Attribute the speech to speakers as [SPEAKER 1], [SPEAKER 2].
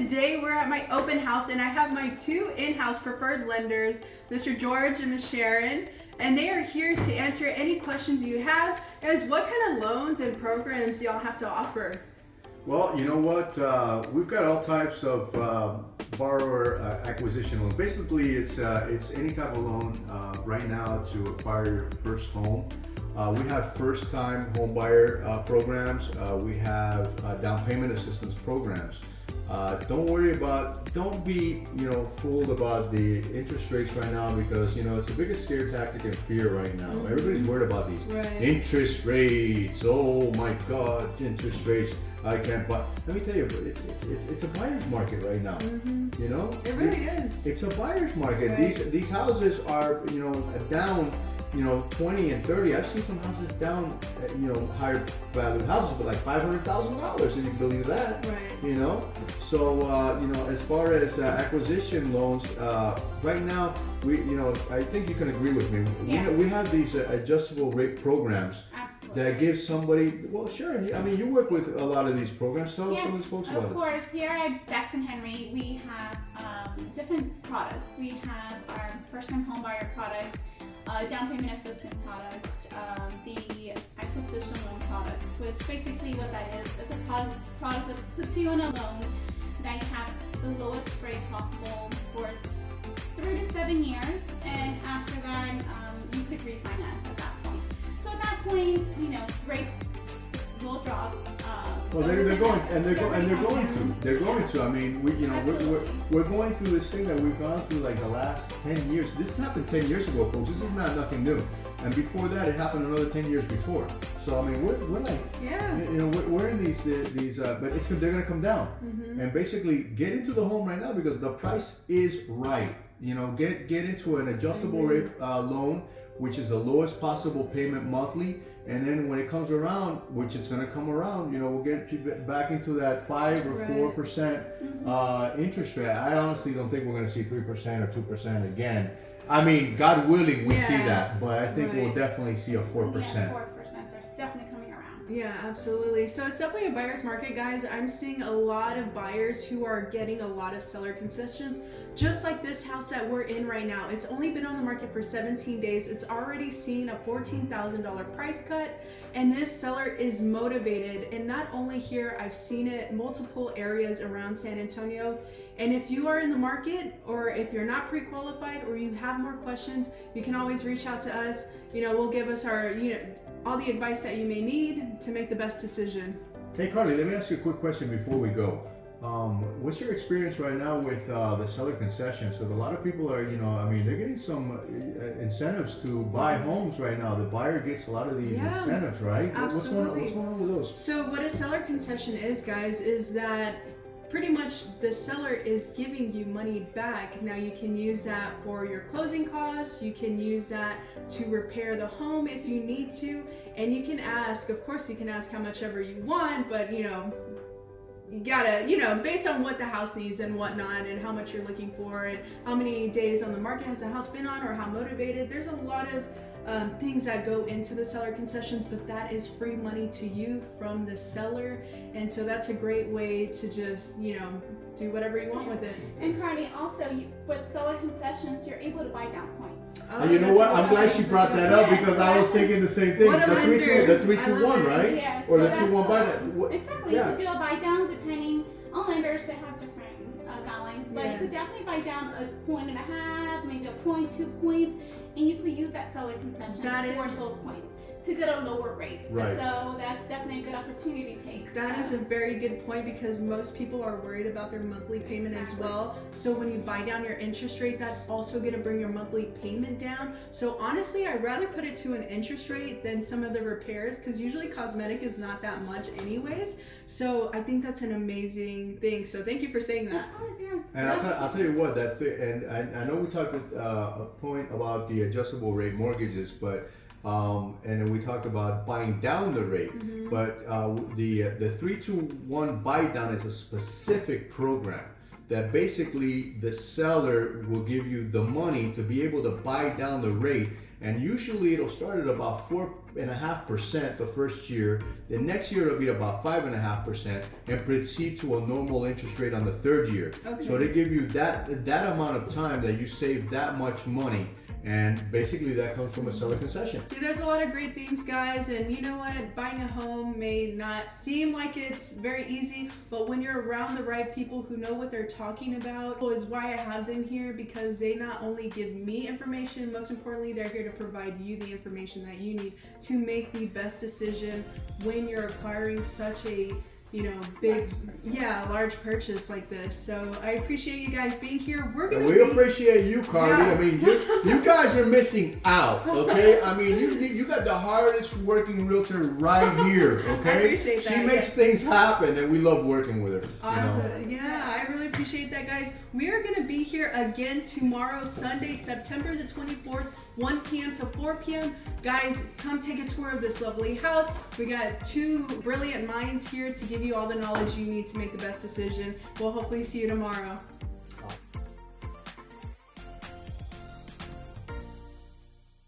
[SPEAKER 1] today we're at my open house and I have my two in-house preferred lenders, Mr. George and Ms. Sharron, and they are here to answer any questions you have. Guys, what kind of loans and programs do y'all have to offer?
[SPEAKER 2] Well, you know what? We've got all types of borrower acquisition loans. Basically, it's any type of loan right now to acquire your first home. We have first-time home buyer programs. We have down payment assistance programs. Don't be fooled about the interest rates right now, because it's the biggest scare tactic and fear right now. Mm-hmm. Everybody's worried about these interest rates. Oh my God, interest rates! I can't buy. Let me tell you, it's a buyer's market right now.
[SPEAKER 1] Mm-hmm. It really is.
[SPEAKER 2] It's a buyer's market.
[SPEAKER 1] Right.
[SPEAKER 2] These houses are down 20 and 30. I've seen some houses down, higher value houses, but like $500,000, if you can believe that.
[SPEAKER 1] Right.
[SPEAKER 2] So as far as acquisition loans, right now I think you can agree with me.
[SPEAKER 3] Yes.
[SPEAKER 2] We have these adjustable rate programs.
[SPEAKER 3] Absolutely.
[SPEAKER 2] That gives somebody. Well, sure. I mean, you work with a lot of these programs. Tell some of these folks about it.
[SPEAKER 3] Of course, here at Jackson Henry, we have different products. We have our first-time homebuyer products, down payment assistance products, the acquisition loan products, which basically what that is, it's a product that puts you on a loan that you have the lowest rate possible for 3 to 7 years, and after that, you could refinance at that point. So at that point, rates will drop.
[SPEAKER 2] Well, they're going to. I mean, we're going through this thing that we've gone through like the last 10 years. This happened 10 years ago, folks. This is not nothing new. And before that, it happened another 10 years before. So I mean, we're like, we're in these, but they're going to come down.
[SPEAKER 1] Mm-hmm.
[SPEAKER 2] And basically, get into the home right now because the price is right. Get into an adjustable rate loan, which is the lowest possible payment monthly. And then when it comes around, which it's going to come around, we'll get you back into that 5 or 4% interest rate. I honestly don't think we're going to see 3% or 2% again. I mean, God willing, we see that, but I think we'll definitely see a 4%.
[SPEAKER 3] Yeah, 4%. There's definitely coming around.
[SPEAKER 1] Yeah, absolutely. So it's definitely a buyer's market, guys. I'm seeing a lot of buyers who are getting a lot of seller concessions. Just like this house that we're in right now, it's only been on the market for 17 days. It's already seen a $14,000 price cut, and this seller is motivated. And not only here, I've seen it multiple areas around San Antonio. And if you are in the market, or if you're not pre-qualified, or you have more questions, you can always reach out to us. We'll give us our, all the advice that you may need to make the best decision.
[SPEAKER 2] Hey, Carly, let me ask you a quick question before we go. What's your experience right now with the seller concessions? Because a lot of people are, they're getting some incentives to buy homes right now. The buyer gets a lot of these incentives, right?
[SPEAKER 1] Absolutely.
[SPEAKER 2] What's going on with those?
[SPEAKER 1] So what a seller concession is, guys, is that pretty much the seller is giving you money back. Now you can use that for your closing costs. You can use that to repair the home if you need to. And you can ask, of course you can ask how much ever you want, but you gotta, based on what the house needs and whatnot, and how much you're looking for, and how many days on the market has the house been on, or how motivated. There's a lot of things that go into the seller concessions, but that is free money to you from the seller. And so that's a great way to just, do whatever you want with it.
[SPEAKER 3] And Carly, also, with seller concessions, you're able to buy down points.
[SPEAKER 2] You know what? I'm glad she brought that up, because I was thinking the same thing. The 3-2-1, right?
[SPEAKER 3] Yeah,
[SPEAKER 2] or
[SPEAKER 3] so
[SPEAKER 2] the 2-1 buy down.
[SPEAKER 3] Exactly. You could do a buy down depending on lenders. They have different guidelines, but you could definitely buy down 1.5, maybe 2 points, and you could use that seller concession towards those points to get a lower rate.
[SPEAKER 2] Right.
[SPEAKER 3] So that's definitely a good opportunity to take.
[SPEAKER 1] That is a very good point, because most people are worried about their monthly payment as well. So when you buy down your interest rate, that's also going to bring your monthly payment down. So honestly, I'd rather put it to an interest rate than some of the repairs, because usually cosmetic is not that much anyways. So I think that's an amazing thing. So thank you for saying that.
[SPEAKER 3] Of course, yeah.
[SPEAKER 2] And I'll tell you what, and I know we talked a point about the adjustable rate mortgages, but and then we talked about buying down the rate, but the 3-2-1 buy down is a specific program that basically the seller will give you the money to be able to buy down the rate. And usually it'll start at about 4.5% the first year. The next year it'll be about 5.5% and proceed to a normal interest rate on the third year.
[SPEAKER 1] Okay.
[SPEAKER 2] So they give you that amount of time that you save that much money. And basically that comes from a seller concession.
[SPEAKER 1] See, there's a lot of great things, guys, and you know what? Buying a home may not seem like it's very easy, but when you're around the right people who know what they're talking about, is why I have them here, because they not only give me information, most importantly, they're here to provide you the information that you need to make the best decision when you're acquiring such a big, large purchase like this. So I appreciate you guys being here.
[SPEAKER 2] We appreciate you, Carly.
[SPEAKER 1] Yeah.
[SPEAKER 2] I mean, you guys are missing out, okay? I mean, you got the hardest working realtor right here, okay?
[SPEAKER 1] I appreciate that.
[SPEAKER 2] She makes things happen, and we love working with her.
[SPEAKER 1] Awesome. Yeah, I really appreciate that, guys. We are going to be here again tomorrow, Sunday, September the 24th, 1 p.m. to 4 p.m. Guys, come take a tour of this lovely house. We got two brilliant minds here to give you all the knowledge you need to make the best decision. We'll hopefully see you tomorrow.